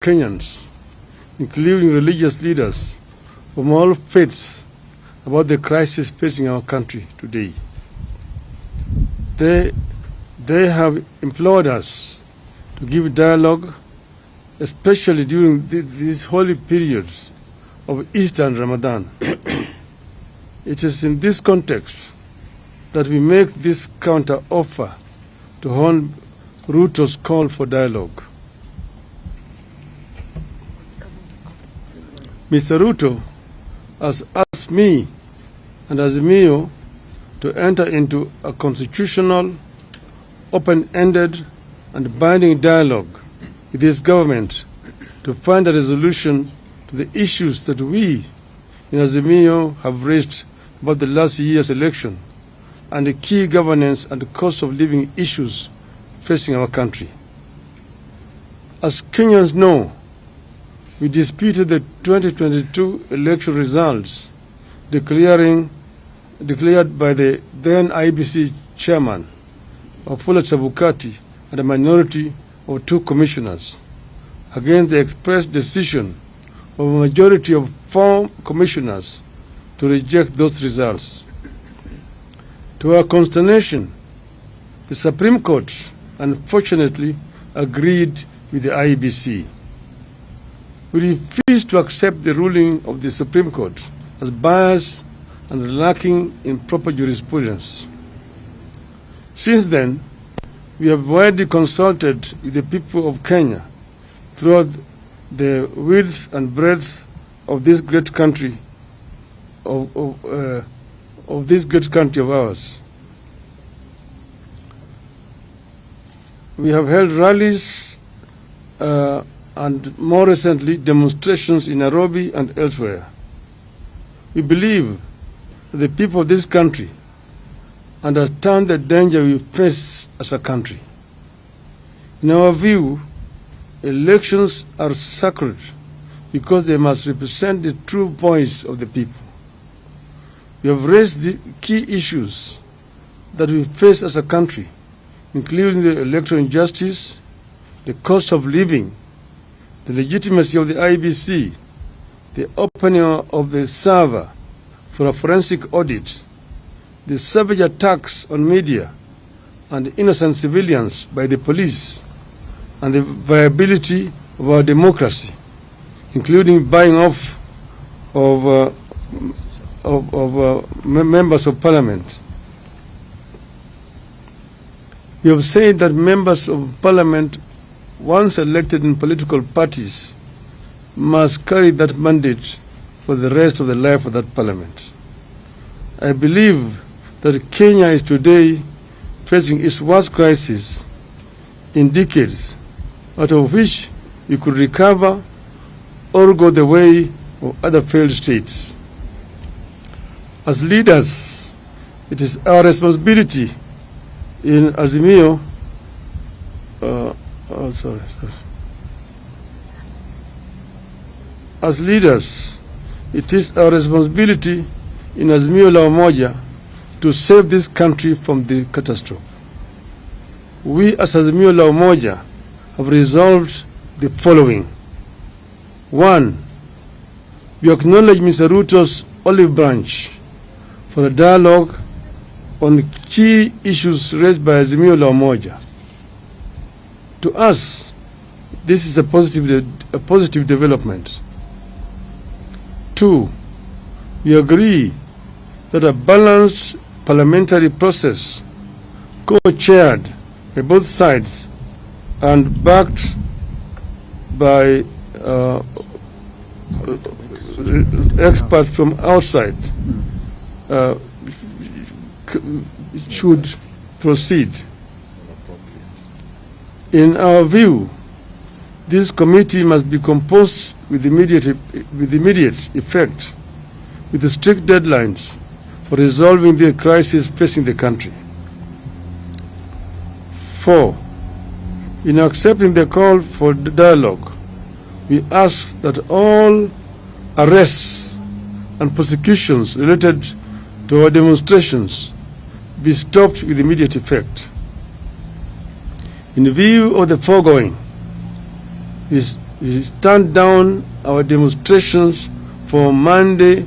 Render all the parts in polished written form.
Kenyans, including religious leaders from all faiths, about the crisis facing our country today. They have implored us to give dialogue, especially during these holy periods of Easter and Ramadan. It is in this context that we make this counter-offer to Hon. Ruto's call for dialogue. Mr. Ruto has asked me and Azimio to enter into a constitutional, open-ended and binding dialogue with this government to find a resolution to the issues that we in Azimio have raised about the last year's election and the key governance and cost of living issues facing our country. As Kenyans know, we disputed the 2022 election results declared by the then IBC chairman, Wafula Chebukati, and a minority of 2 commissioners, against the express decision of a majority of 4 commissioners to reject those results. To our consternation, the Supreme Court unfortunately agreed with the IBC. We refuse to accept the ruling of the Supreme Court as biased and lacking in proper jurisprudence. Since then, we have widely consulted with the people of Kenya throughout the width and breadth of this great country of ours. We have held rallies and more recently demonstrations in Nairobi and elsewhere. We believe that the people of this country understand the danger we face as a country. In our view, elections are sacred because they must represent the true voice of the people. We have raised the key issues that we face as a country, including the electoral injustice, the cost of living, the legitimacy of the IBC, the opening of the server for a forensic audit, the savage attacks on media and innocent civilians by the police, and the viability of our democracy, including buying off of members of parliament. We have said that members of parliament, once elected in political parties, must carry that mandate for the rest of the life of that parliament. I believe that Kenya is today facing its worst crisis in decades, out of which we could recover or go the way of other failed states. As leaders, it is our responsibility in Azimio, As leaders, it is our responsibility in Azimio la Umoja to save this country from the catastrophe. We as Azimio la Umoja have resolved the following. 1. We acknowledge Mr. Ruto's olive branch for a dialogue on key issues raised by Azimio la Umoja. To us, this is a positive development. 2. We agree that a balanced parliamentary process, co-chaired by both sides and backed by experts from outside, should proceed. In our view, this committee must be composed with immediate effect, with the strict deadlines for resolving the crisis facing the country. 4. In accepting the call for the dialogue, we ask that all arrests and prosecutions related to our demonstrations be stopped with immediate effect. In view of the foregoing, we stand down our demonstrations for Monday,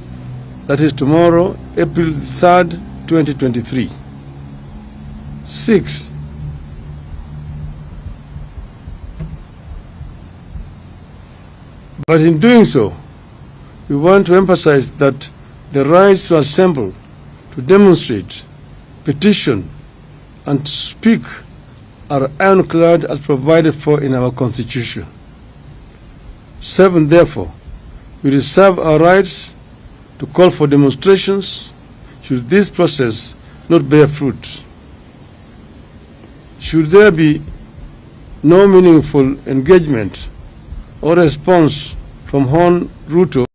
that is tomorrow, April 3rd, 2023. 6. But in doing so, we want to emphasize that the right to assemble, to demonstrate, petition, and to speak are ironclad as provided for in our Constitution. 7. Therefore, we reserve our rights to call for demonstrations should this process not bear fruit. Should there be no meaningful engagement or response from Hon. Ruto